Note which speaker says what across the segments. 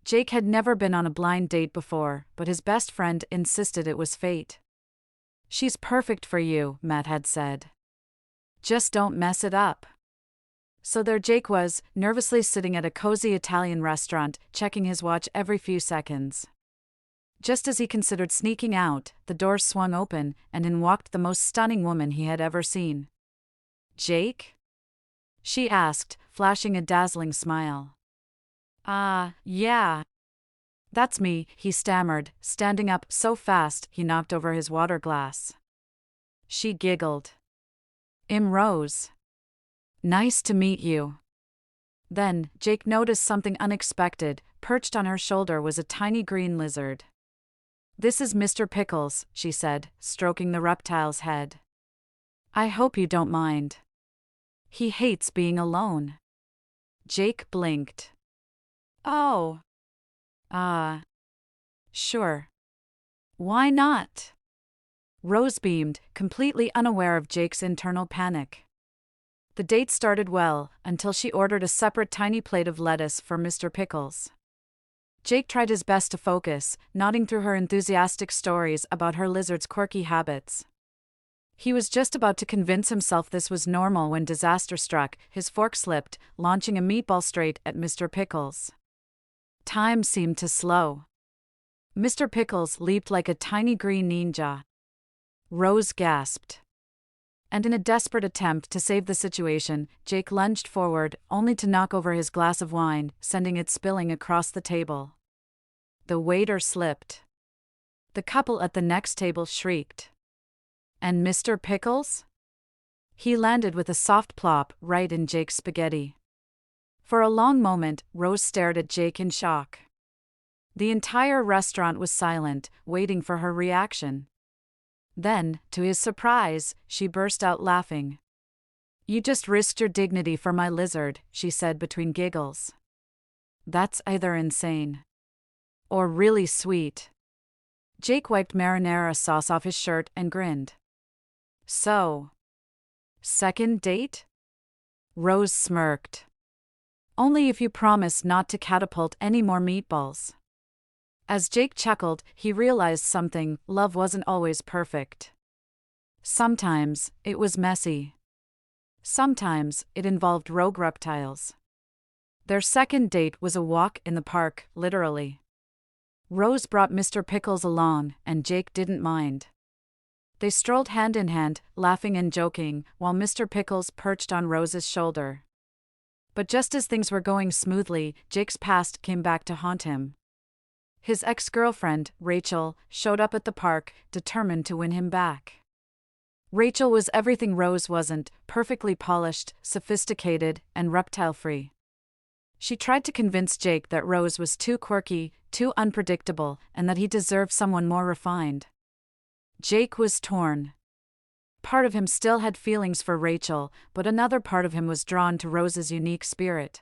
Speaker 1: Jake had never been on a blind date before, but his best friend insisted it was fate. "She's perfect for you," Matt had said. "Just don't mess it up." So there Jake was, nervously sitting at a cozy Italian restaurant, checking his watch every few seconds. Just as he considered sneaking out, the doors swung open, and in walked the most stunning woman he had ever seen. "Jake?" she asked, flashing a dazzling smile. Yeah. That's me," he stammered, standing up so fast he knocked over his water glass. She giggled. "I'm Rose. Nice to meet you." Then, Jake noticed something unexpected. Perched on her shoulder was a tiny green lizard. "This is Mr. Pickles," she said, stroking the reptile's head. "I hope you don't mind. He hates being alone." Jake blinked. "Oh. Sure. Why not?" Rose beamed, completely unaware of Jake's internal panic. The date started well, until she ordered a separate tiny plate of lettuce for Mr. Pickles. Jake tried his best to focus, nodding through her enthusiastic stories about her lizard's quirky habits. He was just about to convince himself this was normal when disaster struck. His fork slipped, launching a meatball straight at Mr. Pickles. Time seemed to slow. Mr. Pickles leaped like a tiny green ninja. Rose gasped. And in a desperate attempt to save the situation, Jake lunged forward, only to knock over his glass of wine, sending it spilling across the table. The waiter slipped. The couple at the next table shrieked. And Mr. Pickles? He landed with a soft plop right in Jake's spaghetti. For a long moment, Rose stared at Jake in shock. The entire restaurant was silent, waiting for her reaction. Then, to his surprise, she burst out laughing. "You just risked your dignity for my lizard," she said between giggles. "That's either insane or really sweet." Jake wiped marinara sauce off his shirt and grinned. "So, second date?" Rose smirked. "Only if you promise not to catapult any more meatballs." As Jake chuckled, he realized something: love wasn't always perfect. Sometimes, it was messy. Sometimes, it involved rogue reptiles. Their second date was a walk in the park, literally. Rose brought Mr. Pickles along, and Jake didn't mind. They strolled hand in hand, laughing and joking, while Mr. Pickles perched on Rose's shoulder. But just as things were going smoothly, Jake's past came back to haunt him. His ex-girlfriend, Rachel, showed up at the park, determined to win him back. Rachel was everything Rose wasn't: perfectly polished, sophisticated, and reptile-free. She tried to convince Jake that Rose was too quirky, too unpredictable, and that he deserved someone more refined. Jake was torn. Part of him still had feelings for Rachel, but another part of him was drawn to Rose's unique spirit.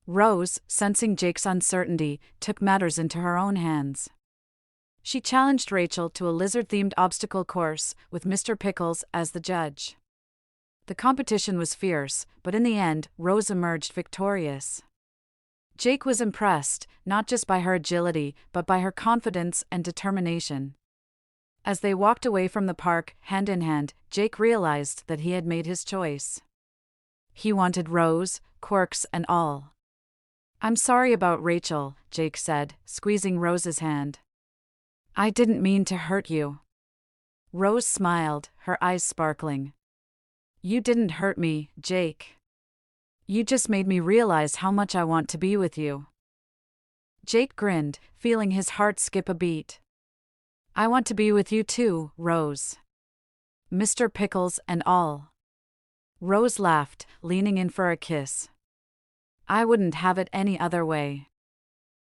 Speaker 1: Rose, sensing Jake's uncertainty, took matters into her own hands. She challenged Rachel to a lizard-themed obstacle course, with Mr. Pickles as the judge. The competition was fierce, but in the end, Rose emerged victorious. Jake was impressed, not just by her agility, but by her confidence and determination. As they walked away from the park, hand in hand, Jake realized that he had made his choice. He wanted Rose, quirks and all. "I'm sorry about Rachel," Jake said, squeezing Rose's hand. "I didn't mean to hurt you." Rose smiled, her eyes sparkling. "You didn't hurt me, Jake. You just made me realize how much I want to be with you." Jake grinned, feeling his heart skip a beat. "I want to be with you too, Rose. Mr. Pickles and all." Rose laughed, leaning in for a kiss. "I wouldn't have it any other way."